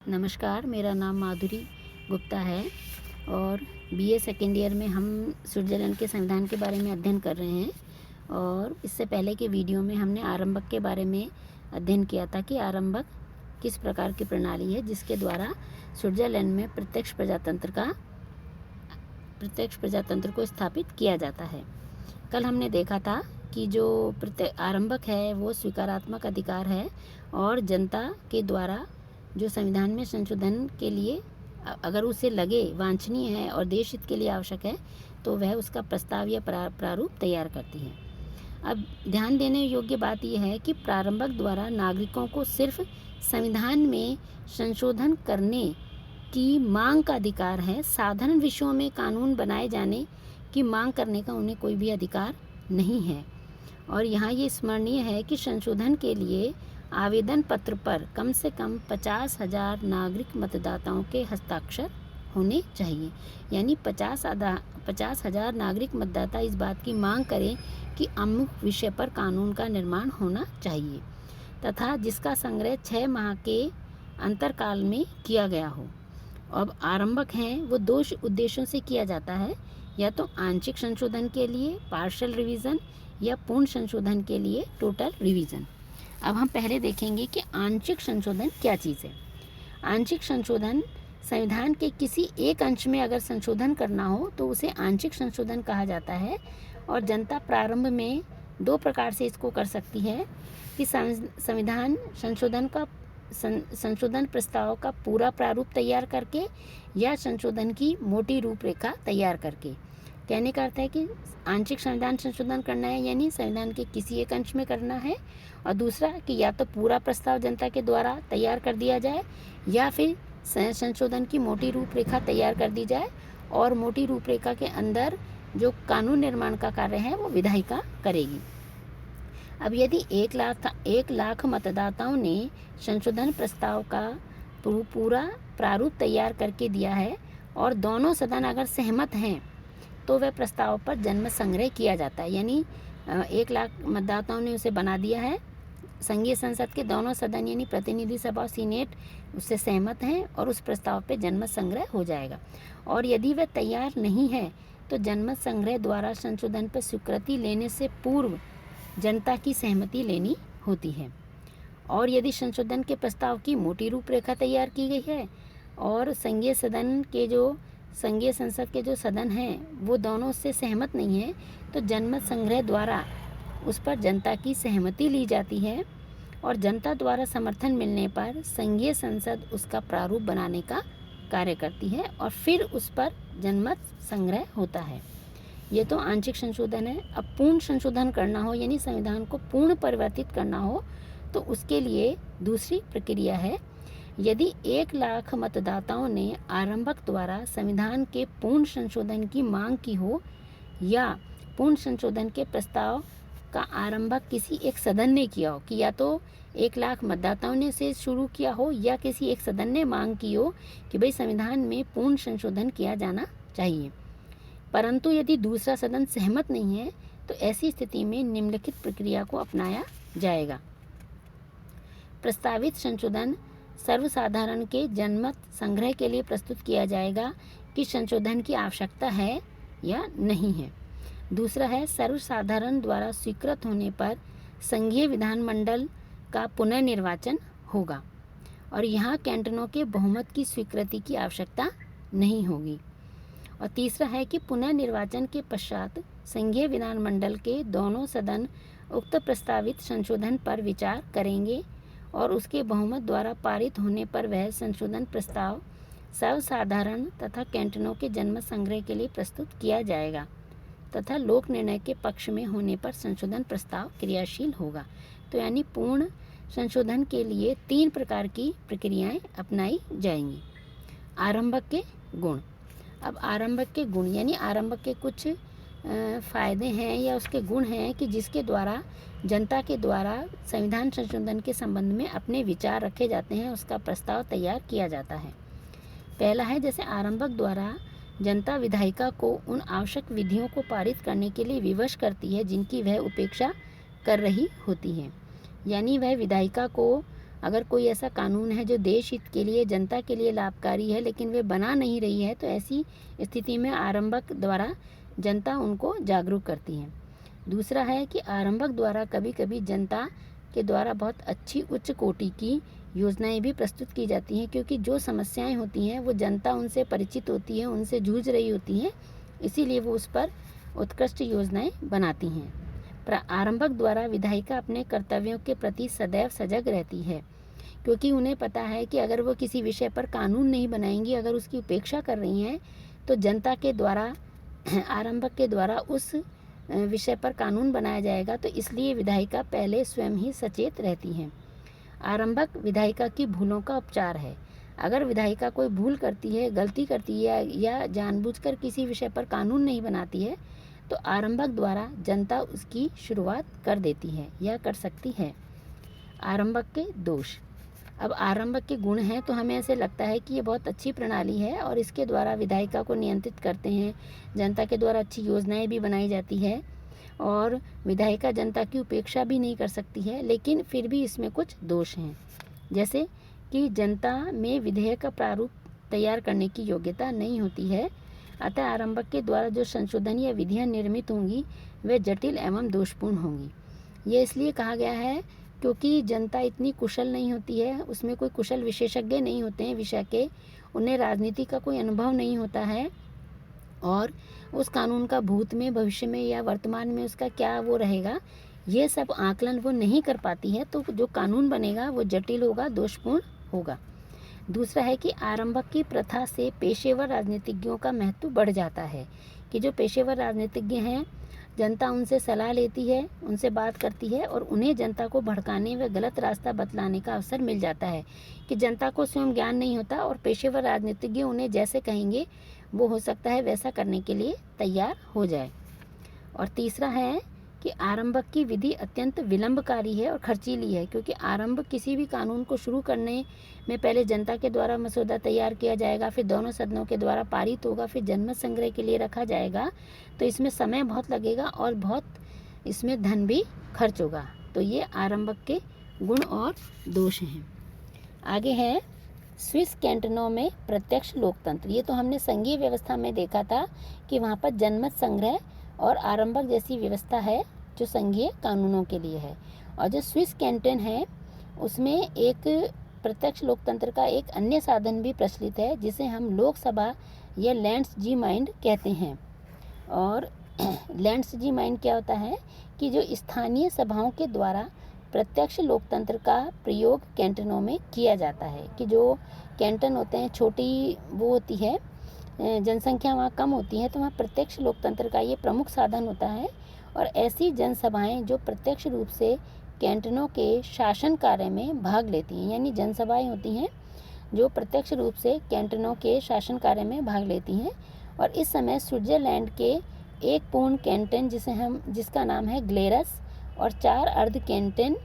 नमस्कार, मेरा नाम माधुरी गुप्ता है और बीए सेकेंड ईयर में हम स्विट्ज़रलैंड के संविधान के बारे में अध्ययन कर रहे हैं। और इससे पहले के वीडियो में हमने आरंभक के बारे में अध्ययन किया था कि आरंभक किस प्रकार की प्रणाली है जिसके द्वारा स्विट्ज़रलैंड में प्रत्यक्ष प्रजातंत्र को स्थापित किया जाता है। कल हमने देखा था कि जो आरंभक है वो स्वीकारात्मक अधिकार है और जनता के द्वारा जो संविधान में संशोधन के लिए अगर उसे लगे वांछनीय है और देश हित के लिए आवश्यक है तो वह उसका प्रस्ताव या प्रारूप तैयार करती है। अब ध्यान देने योग्य बात यह है कि प्रारंभक द्वारा नागरिकों को सिर्फ संविधान में संशोधन करने की मांग का अधिकार है। साधारण विषयों में कानून बनाए जाने की मांग करने का उन्हें कोई भी अधिकार नहीं है। और यहाँ ये स्मरणीय है कि संशोधन के लिए आवेदन पत्र पर कम से कम 50,000 नागरिक मतदाताओं के हस्ताक्षर होने चाहिए। यानी 50,000 नागरिक मतदाता इस बात की मांग करें कि अमुक विषय पर कानून का निर्माण होना चाहिए तथा जिसका संग्रह 6 माह के अंतरकाल में किया गया हो। अब आरंभक हैं वो 2 उद्देश्यों से किया जाता है, या तो आंशिक संशोधन के लिए पार्शियल रिवीजन या पूर्ण संशोधन के लिए टोटल रिवीजन। अब हम पहले देखेंगे कि आंशिक संशोधन क्या चीज़ है। आंशिक संशोधन संविधान के किसी एक अंश में अगर संशोधन करना हो तो उसे आंशिक संशोधन कहा जाता है। और जनता प्रारंभ में 2 प्रकार से इसको कर सकती है कि संविधान संशोधन प्रस्ताव का पूरा प्रारूप तैयार करके या संशोधन की मोटी रूपरेखा तैयार करके। कहने का अर्थ है कि आंशिक संविधान संशोधन करना है यानी संविधान के किसी एक अंश में करना है, और दूसरा कि या तो पूरा प्रस्ताव जनता के द्वारा तैयार कर दिया जाए या फिर संशोधन की मोटी रूपरेखा तैयार कर दी जाए और मोटी रूपरेखा के अंदर जो कानून निर्माण का कार्य है वो विधायिका करेगी। अब यदि 1 लाख मतदाताओं ने संशोधन प्रस्ताव का पूरा प्रारूप तैयार करके दिया है और दोनों सदन अगर सहमत हैं तो वह प्रस्ताव पर जनमत संग्रह किया जाता है। यानी 1 लाख मतदाताओं ने उसे बना दिया है, संघीय संसद के दोनों सदन यानी प्रतिनिधि सभा और सीनेट उससे सहमत हैं और उस प्रस्ताव पे जनमत संग्रह हो जाएगा। और यदि वह तैयार नहीं है तो जनमत संग्रह द्वारा संशोधन पर स्वीकृति लेने से पूर्व जनता की सहमति लेनी होती है। और यदि संशोधन के प्रस्ताव की मोटी रूपरेखा तैयार की गई है और संघीय संसद के जो सदन हैं वो दोनों से सहमत नहीं है तो जनमत संग्रह द्वारा उस पर जनता की सहमति ली जाती है और जनता द्वारा समर्थन मिलने पर संघीय संसद उसका प्रारूप बनाने का कार्य करती है और फिर उस पर जनमत संग्रह होता है। ये तो आंशिक संशोधन है। अब पूर्ण संशोधन करना हो यानी संविधान को पूर्ण परिवर्तित करना हो तो उसके लिए दूसरी प्रक्रिया है। यदि 1 लाख मतदाताओं ने आरंभक द्वारा संविधान के पूर्ण संशोधन की मांग की हो या पूर्ण संशोधन के प्रस्ताव का आरंभक किसी एक सदन ने किया हो कि या तो 1 लाख मतदाताओं ने से शुरू किया हो या किसी एक सदन ने मांग की हो कि भाई संविधान में पूर्ण संशोधन किया जाना चाहिए, परंतु यदि दूसरा सदन सहमत नहीं है तो ऐसी स्थिति में निम्नलिखित प्रक्रिया को अपनाया जाएगा। प्रस्तावित संशोधन सर्वसाधारण के जनमत संग्रह के लिए प्रस्तुत किया जाएगा कि संशोधन की आवश्यकता है या नहीं है। दूसरा है सर्वसाधारण द्वारा स्वीकृत होने पर संघीय विधानमंडल का पुनर्निर्वाचन होगा और यहाँ कैंटनों के बहुमत की स्वीकृति की आवश्यकता नहीं होगी। और तीसरा है कि पुनर्निर्वाचन के पश्चात संघीय विधानमंडल के दोनों सदन उक्त प्रस्तावित संशोधन पर विचार करेंगे और उसके बहुमत द्वारा पारित होने पर वह संशोधन प्रस्ताव सर्वसाधारण तथा कैंटनों के जनमत संग्रह के लिए प्रस्तुत किया जाएगा तथा लोक निर्णय के पक्ष में होने पर संशोधन प्रस्ताव क्रियाशील होगा। तो यानी पूर्ण संशोधन के लिए 3 प्रकार की प्रक्रियाएं अपनाई जाएंगी। आरंभक के गुण। अब आरंभक के गुण यानी आरंभक के कुछ फ़ायदे हैं या उसके गुण हैं कि जिसके द्वारा जनता के द्वारा संविधान संशोधन के संबंध में अपने विचार रखे जाते हैं, उसका प्रस्ताव तैयार किया जाता है। पहला है जैसे आरंभक द्वारा जनता विधायिका को उन आवश्यक विधियों को पारित करने के लिए विवश करती है जिनकी वह उपेक्षा कर रही होती है। यानी वह विधायिका को अगर कोई ऐसा कानून है जो देश हित के लिए, जनता के लिए लाभकारी है, लेकिन वे बना नहीं रही है, तो ऐसी स्थिति में आरंभक द्वारा जनता उनको जागरूक करती है। दूसरा है कि आरंभक द्वारा कभी कभी जनता के द्वारा बहुत अच्छी उच्च कोटि की योजनाएं भी प्रस्तुत की जाती हैं, क्योंकि जो समस्याएं होती हैं वो जनता उनसे परिचित होती है, उनसे जूझ रही होती हैं, इसीलिए वो उस पर उत्कृष्ट योजनाएं बनाती हैं। आरंभक द्वारा विधायिका अपने कर्तव्यों के प्रति सदैव सजग रहती है, क्योंकि उन्हें पता है कि अगर वो किसी विषय पर कानून नहीं बनाएंगी, अगर उसकी उपेक्षा कर रही हैं, तो जनता के द्वारा आरंभक के द्वारा उस विषय पर कानून बनाया जाएगा। तो इसलिए विधायिका पहले स्वयं ही सचेत रहती हैं। आरंभक विधायिका की भूलों का उपचार है। अगर विधायिका कोई भूल करती है, गलती करती है या जानबूझकर किसी विषय पर कानून नहीं बनाती है, तो आरंभक द्वारा जनता उसकी शुरुआत कर देती है या कर सकती है। आरंभक के दोष। अब आरंभक के गुण हैं, तो हमें ऐसे लगता है कि ये बहुत अच्छी प्रणाली है और इसके द्वारा विधायिका को नियंत्रित करते हैं, जनता के द्वारा अच्छी योजनाएं भी बनाई जाती है और विधायिका जनता की उपेक्षा भी नहीं कर सकती है। लेकिन फिर भी इसमें कुछ दोष हैं, जैसे कि जनता में विधेयक का प्रारूप तैयार करने की योग्यता नहीं होती है। अतः आरंभक के द्वारा जो संशोधन या विधियाँ निर्मित होंगी वे जटिल एवं दोषपूर्ण होंगी। ये इसलिए कहा गया है क्योंकि जनता इतनी कुशल नहीं होती है, उसमें कोई कुशल विशेषज्ञ नहीं होते हैं विषय के, उन्हें राजनीति का कोई अनुभव नहीं होता है और उस कानून का भूत में, भविष्य में या वर्तमान में उसका क्या वो रहेगा, ये सब आकलन वो नहीं कर पाती है। तो जो कानून बनेगा वो जटिल होगा, दोषपूर्ण होगा। दूसरा है कि आरंभक की प्रथा से पेशेवर राजनीतिज्ञों का महत्व बढ़ जाता है, कि जो पेशेवर राजनीतिज्ञ हैं, जनता उनसे सलाह लेती है, उनसे बात करती है और उन्हें जनता को भड़काने व गलत रास्ता बतलाने का अवसर मिल जाता है, कि जनता को स्वयं ज्ञान नहीं होता और पेशेवर राजनीतिज्ञ उन्हें जैसे कहेंगे वो हो सकता है वैसा करने के लिए तैयार हो जाए। और तीसरा है कि आरंभक की विधि अत्यंत विलंबकारी है और खर्चीली है, क्योंकि आरंभ किसी भी कानून को शुरू करने में पहले जनता के द्वारा मसौदा तैयार किया जाएगा, फिर दोनों सदनों के द्वारा पारित होगा, फिर जनमत संग्रह के लिए रखा जाएगा। तो इसमें समय बहुत लगेगा और बहुत इसमें धन भी खर्च होगा। तो ये आरंभक के गुण और दोष हैं। आगे है स्विस कैंटनों में प्रत्यक्ष लोकतंत्र। ये तो हमने संघीय व्यवस्था में देखा था कि वहाँ पर जनमत संग्रह और आरंभक जैसी व्यवस्था है जो संघीय कानूनों के लिए है। और जो स्विस कैंटन है उसमें एक प्रत्यक्ष लोकतंत्र का एक अन्य साधन भी प्रचलित है, जिसे हम लोकसभा या लैंड्सजीमाइंड कहते हैं। और लैंड्सजीमाइंड क्या होता है कि जो स्थानीय सभाओं के द्वारा प्रत्यक्ष लोकतंत्र का प्रयोग कैंटनों में किया जाता है, कि जो कैंटन होते हैं, छोटी वो होती है, जनसंख्या वहाँ कम होती है, तो वहाँ प्रत्यक्ष लोकतंत्र का ये प्रमुख साधन होता है। और ऐसी जनसभाएं जो प्रत्यक्ष रूप से कैंटनों के शासन कार्य में भाग लेती हैं, यानी जनसभाएं होती हैं जो प्रत्यक्ष रूप से कैंटनों के शासन कार्य में भाग लेती हैं। और इस समय स्विट्जरलैंड के एक पूर्ण कैंटन जिसका नाम है ग्लेरस और 4 अर्ध कैंटन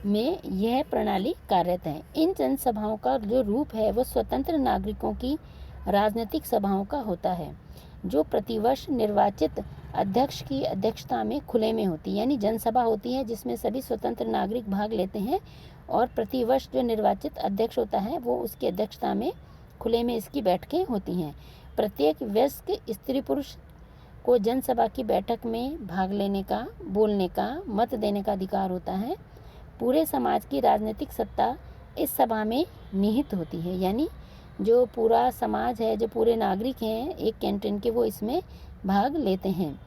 में यह प्रणाली कार्यरत है। इन जनसभाओं का जो रूप है वो स्वतंत्र नागरिकों की राजनीतिक सभाओं का होता है, जो प्रतिवर्ष निर्वाचित अध्यक्ष की अध्यक्षता में खुले में होती है। यानी जनसभा होती है जिसमें सभी स्वतंत्र नागरिक भाग लेते हैं और प्रतिवर्ष जो निर्वाचित अध्यक्ष होता है वो उसकी अध्यक्षता में खुले में इसकी बैठकें होती हैं। प्रत्येक वयस्क स्त्री पुरुष को जनसभा की बैठक में भाग लेने का, बोलने का, मत देने का अधिकार होता है। पूरे समाज की राजनीतिक सत्ता इस सभा में निहित होती है, यानी जो पूरा समाज है, जो पूरे नागरिक हैं एक कैंटन के, वो इसमें भाग लेते हैं।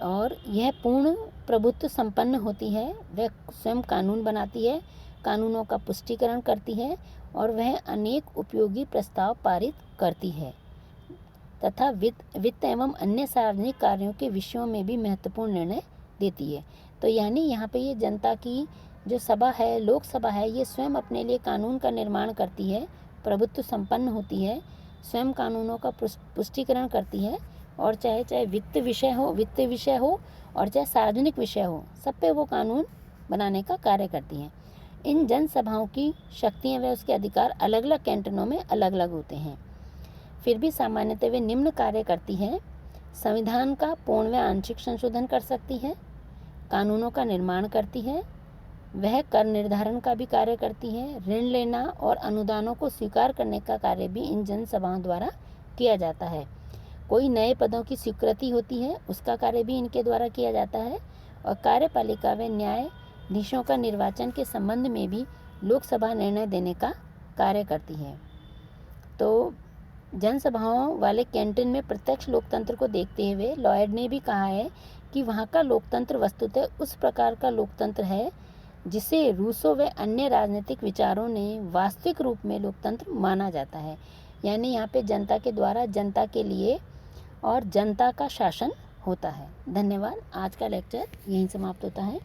और यह पूर्ण प्रभुत्व संपन्न होती है, वह स्वयं कानून बनाती है, कानूनों का पुष्टिकरण करती है और वह अनेक उपयोगी प्रस्ताव पारित करती है तथा वित्त एवं अन्य सार्वजनिक कार्यों के विषयों में भी महत्वपूर्ण निर्णय देती है। तो यानी यहाँ पे ये जनता की जो सभा है, लोकसभा है, ये स्वयं अपने लिए कानून का निर्माण करती है, प्रभुत्व संपन्न होती है, स्वयं कानूनों का पुष्टिकरण करती है और चाहे वित्त विषय हो और चाहे सार्वजनिक विषय हो, सब पे वो कानून बनाने का कार्य करती हैं। इन जनसभाओं की शक्तियाँ व उसके अधिकार अलग अलग कैंटनों में अलग अलग होते हैं, फिर भी सामान्यतः वे निम्न कार्य करती हैं। संविधान का पूर्ण व आंशिक संशोधन कर सकती है, कानूनों का निर्माण करती है, वह कर निर्धारण का भी कार्य करती है। ऋण लेना और अनुदानों को स्वीकार करने का कार्य भी इन जनसभाओं द्वारा किया जाता है। कोई नए पदों की स्वीकृति होती है, उसका कार्य भी इनके द्वारा किया जाता है। और कार्यपालिका व न्यायाधीशों का निर्वाचन के संबंध में भी लोकसभा निर्णय देने का कार्य करती है। तो जनसभाओं वाले कैंटीन में प्रत्यक्ष लोकतंत्र को देखते हुए लॉयड ने भी कहा है कि वहाँ का लोकतंत्र वस्तुतः उस प्रकार का लोकतंत्र है जिसे रूसो व अन्य राजनीतिक विचारों ने वास्तविक रूप में लोकतंत्र माना जाता है। यानी यहाँ पे जनता के द्वारा जनता के लिए और जनता का शासन होता है। धन्यवाद। आज का लेक्चर यहीं समाप्त होता है।